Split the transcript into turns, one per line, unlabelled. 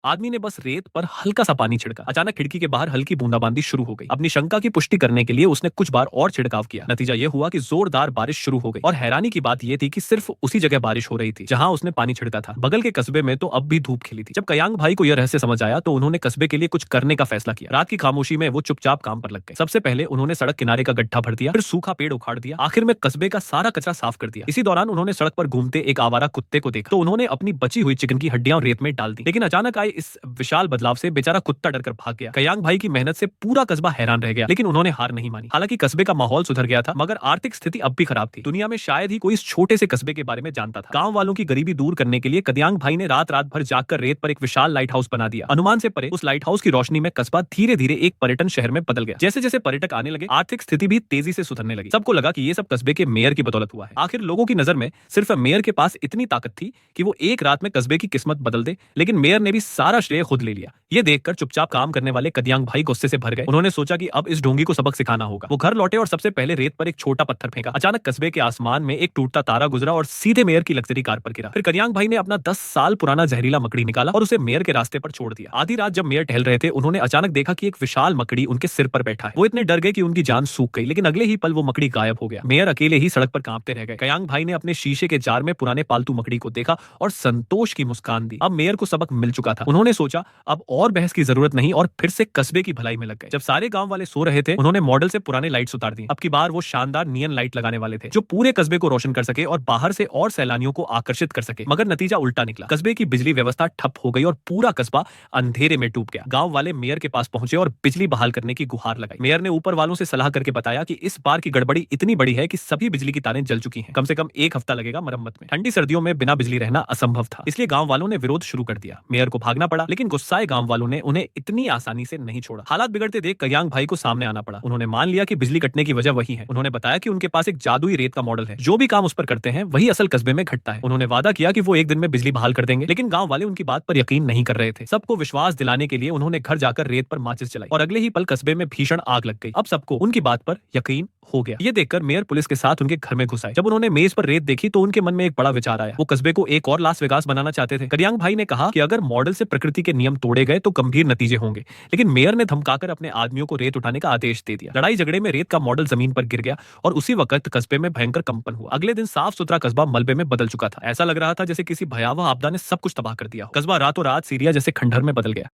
आदमी ने बस रेत पर हल्का सा पानी छिड़का। अचानक खिड़की के बाहर हल्की बूंदाबांदी शुरू हो गई। अपनी शंका की पुष्टि करने के लिए उसने कुछ बार और छिड़काव किया। नतीजा ये हुआ कि जोरदार बारिश शुरू हो गई और हैरानी की बात यह थी कि सिर्फ उसी जगह बारिश हो रही थी जहां उसने पानी छिड़का था। बगल के कस्बे में तो अब भी धूप खिली थी। जब कयांग भाई को यह रहस्य समझ आया तो उन्होंने कस्बे के लिए कुछ करने का फैसला किया। रात की खामोशी में वो चुपचाप काम पर लग गए। सबसे पहले उन्होंने सड़क किनारे का गड्ढा भर दिया, फिर सूखा पेड़ उखाड़ दिया, आखिर में कस्बे का सारा कचरा साफ कर दिया। इसी दौरान उन्होंने सड़क पर घूमते एक आवारा कुत्ते को देखा तो उन्होंने अपनी बची हुई चिकन की हड्डियां रेत में डाल दी। लेकिन अचानक आए इस विशाल बदलाव से बेचारा कुत्ता डरकर भाग गया। कयांग भाई की मेहनत से पूरा कस्बा हैरान रह गया, लेकिन उन्होंने हार नहीं मानी। हालांकि कस्बे का माहौल सुधर गया था, मगर आर्थिक स्थिति अब भी खराब थी। दुनिया में शायद ही कोई इस छोटे से कस्बे के बारे में जानता था। गांव वालों की गरीबी दूर करने के लिए कदयांग भाई ने रात रात भर जागकर रेत पर एक विशाल लाइट हाउस बना दिया। अनुमान से परे उस लाइट हाउस की रोशनी में कस्बा धीरे धीरे एक पर्यटन शहर में बदल गया। जैसे जैसे पर्यटक आने लगे, आर्थिक स्थिति भी तेजी से सुधरने लगी। सबको लगा कि ये सब कस्बे के मेयर की बदौलत हुआ है। आखिर लोगों की नजर में सिर्फ मेयर के पास इतनी ताकत थी कि वो एक रात में कस्बे की किस्मत बदल दे, लेकिन मेयर ने भी सारा श्रेय खुद ले लिया। ये देखकर चुपचाप काम करने वाले कदयांग भाई गुस्से से भर गए। उन्होंने सोचा कि अब इस ढोंगी को सबक सिखाना होगा। वो घर लौटे और सबसे पहले रेत पर एक छोटा पत्थर फेंका। अचानक कस्बे के आसमान में एक टूटता तारा गुजरा और सीधे मेयर की लग्जरी कार पर गिरा। फिर कदयांग भाई ने अपना 10 साल पुराना जहरीला मकड़ी निकाला और उसे मेयर के रास्ते पर छोड़ दिया। आधी रात जब मेयर टहल रहे थे, उन्होंने अचानक देखा कि एक विशाल मकड़ी उनके सिर पर बैठा है। वो इतने डर गए कि उनकी जान सूख गई, लेकिन अगले ही पल वो मकड़ी गायब हो गया। मेयर अकेले ही सड़क पर कांपते रह गए। कयांग भाई ने अपने शीशे के जार में पुराने पालतू मकड़ी को देखा और संतोष की मुस्कान दी। अब मेयर को सबक मिल चुका था। उन्होंने सोचा अब और बहस की जरूरत नहीं और फिर से कस्बे की भलाई में लग गए। जब सारे गांव वाले सो रहे थे, उन्होंने मॉडल से पुराने लाइट्स उतार दी। अब की बार वो शानदार नियन लाइट लगाने वाले थे जो पूरे कस्बे को रोशन कर सके और बाहर से और सैलानियों को आकर्षित कर सके। मगर नतीजा उल्टा निकला। कस्बे की बिजली व्यवस्था ठप हो गई और पूरा कस्बा अंधेरे में डूब गया। गांव वाले मेयर के पास पहुंचे और बिजली बहाल करने की गुहार लगाई। मेयर ने ऊपर वालों से सलाह करके बताया कि इस बार की गड़बड़ी इतनी बड़ी है कि सभी बिजली की तारें जल चुकी हैं। कम से कम एक हफ्ता लगेगा मरम्मत में। ठंडी सर्दियों में बिना बिजली रहना असंभव था, इसलिए गांव वालों ने विरोध शुरू कर दिया। मेयर को भागना पड़ा, लेकिन गुस्साए गांव वालों ने उन्हें इतनी आसानी से नहीं छोड़ा। हालात बिगड़ते देख कयांग भाई को सामने आना पड़ा। उन्होंने मान लिया कि बिजली कटने की वजह वही है। उन्होंने बताया कि उनके पास एक जादुई रेत का मॉडल है, जो भी काम उस पर करते हैं वही असल कस्बे में घटता है। उन्होंने वादा किया कि वो एक दिन में बिजली बहाल कर देंगे, लेकिन गांव वाले उनकी बात पर यकीन नहीं कर रहे थे। सबको विश्वास दिलाने के लिए उन्होंने घर जाकर रेत पर माचिस जलाई और अगले ही पल कस्बे में भीषण आग लग गई। अब सबको उनकी बात पर यकीन हो गया। ये देखकर मेयर पुलिस के साथ उनके घर में घुस आए। जब उन्होंने मेज पर रेत देखी तो उनके मन में एक बड़ा विचार आया। वो कस्बे को एक और लास वेगास बनाना चाहते थे। कदयांग भाई ने कहा कि अगर मॉडल से प्रकृति के नियम तोड़े गए तो गंभीर नतीजे होंगे, लेकिन मेयर ने धमकाकर अपने आदमियों को रेत उठाने का आदेश दे दिया। लड़ाई झगड़े में रेत का मॉडल जमीन पर गिर गया और उसी वक्त कस्बे में भयंकर कंपन हुआ। अगले दिन साफ सुथरा कस्बा मलबे में बदल चुका था। ऐसा लग रहा था जैसे किसी भयावह आपदा ने सब कुछ तबाह कर दिया। कस्बा रातों रात सीरिया जैसे खंडहर में बदल गया।